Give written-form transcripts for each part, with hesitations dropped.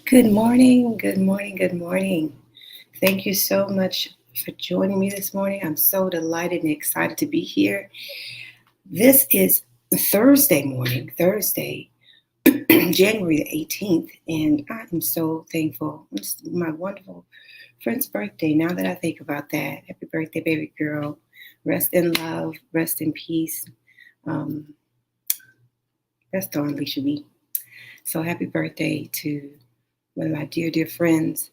Good morning, good morning, good morning. Thank you so much for joining me this morning. I'm so delighted and excited to be here. This is Thursday morning, Thursday, January the 18th, and I am so thankful. It's my wonderful friend's birthday. Now that I think about that, happy birthday, baby girl. Rest in love, rest in peace. Um, rest on, Alicia B. So happy birthday to one of my dear, dear friends,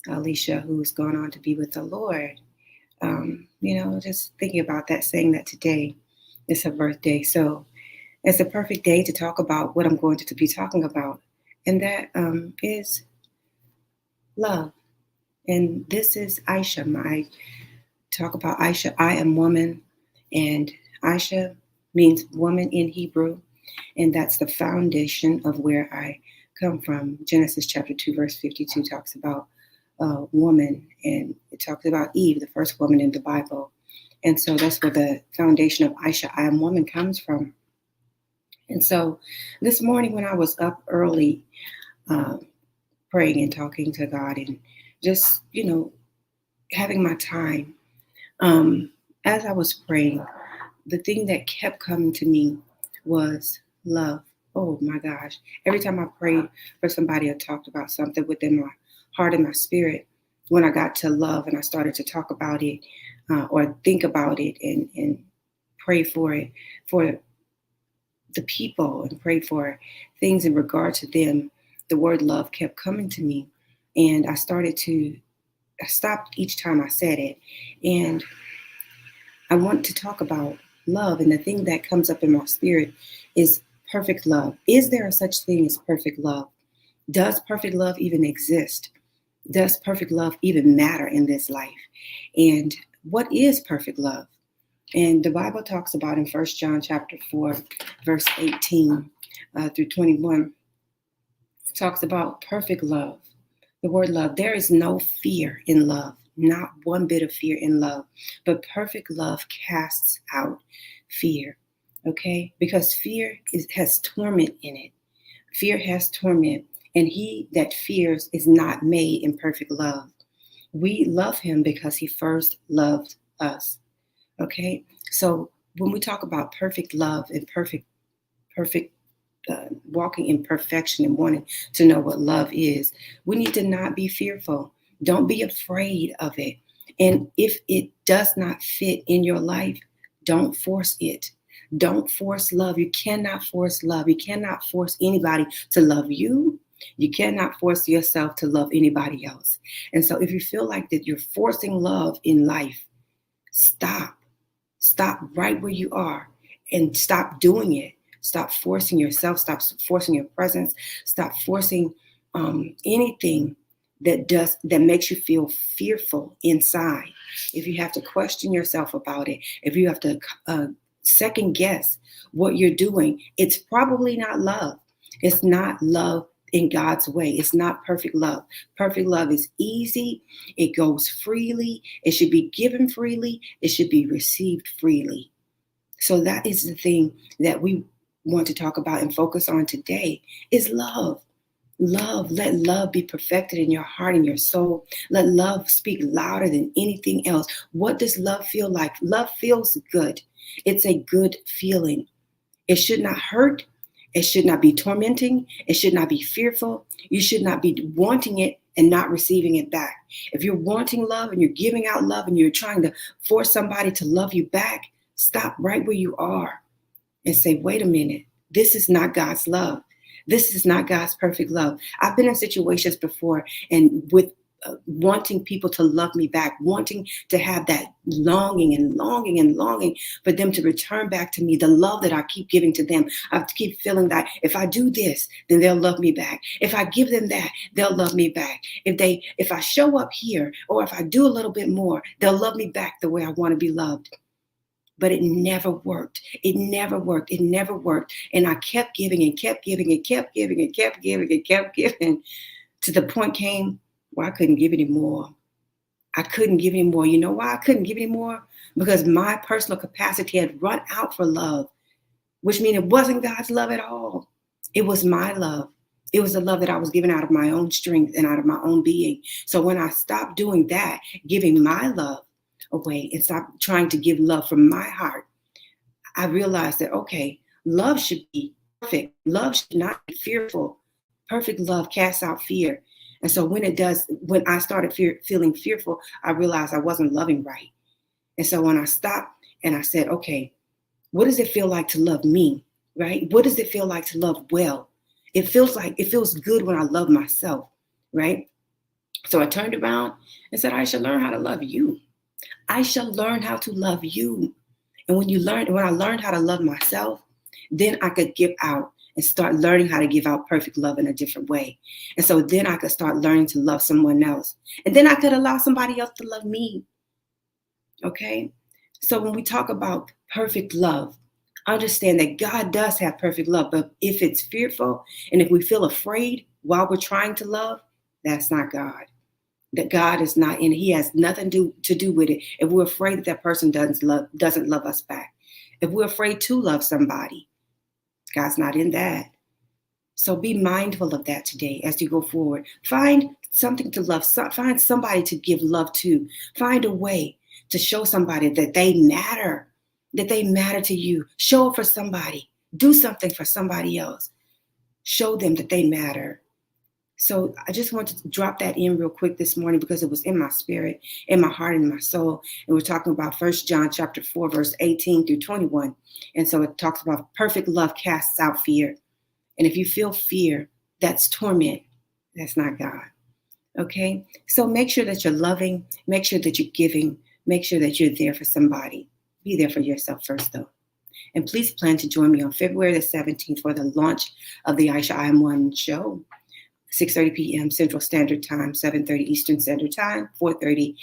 Alicia, who's gone on to be with the Lord. Just thinking about that, saying that today is her birthday. So it's a perfect day to talk about what I'm going to be talking about, and that is love. And this is Aisha. I talk about Aisha. I am woman, and Aisha means woman in Hebrew, and that's the foundation of where I come from. Genesis chapter 2, verse 52 talks about woman, and it talks about Eve, the first woman in the Bible. And so that's where the foundation of Aisha, I am woman, comes from. And so this morning when I was up early, uh, praying and talking to God and just, having my time, as I was praying, the thing that kept coming to me was love. Oh my gosh. Every time I prayed for somebody or talked about something within my heart and my spirit, when I got to love and I started to talk about it or think about it and pray for it, for the people and pray for things in regard to them, the word love kept coming to me. And I stopped each time I said it. And I want to talk about love. And the thing that comes up in my spirit is perfect love. Is there a such thing as perfect love? Does perfect love even exist? Does perfect love even matter in this life? And what is perfect love? And the Bible talks about in 1 John chapter 4, verse 18 through 21, talks about perfect love. The word love, there is no fear in love, not one bit of fear in love, but perfect love casts out fear, okay? Because fear has torment in it. Fear has torment, and he that fears is not made in perfect love. We love him because he first loved us, okay? So when we talk about perfect love and perfect walking in perfection and wanting to know what love is, we need to not be fearful. Don't be afraid of it. And if it does not fit in your life, don't force it. Don't force love. You cannot force love. You cannot force anybody to love you. You cannot force yourself to love anybody else. And so if you feel like that you're forcing love in life, stop. Stop right where you are and stop doing it. Stop forcing yourself. Stop forcing your presence. Stop forcing anything that makes you feel fearful inside. If you have to question yourself about it, if you have to second guess what you're doing, it's probably not love. It's not love in God's way. It's not perfect love. Perfect love is easy. It goes freely. It should be given freely. It should be received freely. So that is the thing that we want to talk about and focus on today is love. Love, let love be perfected in your heart and your soul. Let love speak louder than anything else. What does love feel like? Love feels good. It's a good feeling. It should not hurt. It should not be tormenting. It should not be fearful. You should not be wanting it and not receiving it back. If you're wanting love and you're giving out love and you're trying to force somebody to love you back, stop right where you are and say, wait a minute, this is not God's love. This is not God's perfect love. I've been in situations before and with wanting people to love me back, wanting to have that longing and longing and longing for them to return back to me the love that I keep giving to them. I keep feeling that if I do this, then they'll love me back. If I give them that, they'll love me back. If I show up here or if I do a little bit more, they'll love me back the way I want to be loved. But it never worked. It never worked. It never worked. And I kept giving and kept giving and kept giving and kept giving and kept giving to the point came where I couldn't give anymore. I couldn't give anymore. You know why I couldn't give anymore? Because my personal capacity had run out for love, which means it wasn't God's love at all. It was my love. It was a love that I was giving out of my own strength and out of my own being. So when I stopped doing that, giving my love away and stopped trying to give love from my heart, I realized that, okay, love should be perfect. Love should not be fearful. Perfect love casts out fear. And so when I started feeling fearful, I realized I wasn't loving right. And so when I stopped and I said, okay, what does it feel like to love me? Right? What does it feel like to love well? It feels good when I love myself. Right? So I turned around and said, I shall learn how to love you. I shall learn how to love you. And when I learned how to love myself, then I could give out and start learning how to give out perfect love in a different way. And so then I could start learning to love someone else. And then I could allow somebody else to love me. Okay? So when we talk about perfect love, understand that God does have perfect love. But if it's fearful and if we feel afraid while we're trying to love, that's not God. That God is not in it. He has nothing to do with it. If we're afraid that that person doesn't love us back, if we're afraid to love somebody, God's not in that. So be mindful of that today as you go forward. Find something to love. Find somebody to give love to. Find a way to show somebody that they matter to you. Show it for somebody. Do something for somebody else. Show them that they matter. So I just wanted to drop that in real quick this morning because it was in my spirit, in my heart, and my soul. And we're talking about 1 John chapter 4, verse 18 through 21. And so it talks about perfect love casts out fear. And if you feel fear, that's torment. That's not God. Okay? So make sure that you're loving. Make sure that you're giving. Make sure that you're there for somebody. Be there for yourself first, though. And please plan to join me on February the 17th for the launch of the Aisha I Am One show. 6:30 p.m. Central Standard Time, 7:30 Eastern Standard Time, 4:30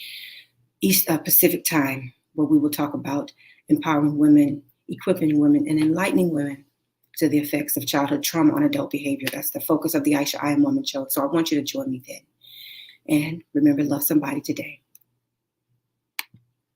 Pacific Time, where we will talk about empowering women, equipping women, and enlightening women to the effects of childhood trauma on adult behavior. That's the focus of the Aisha I Am Woman show. So I want you to join me then. And remember, love somebody today.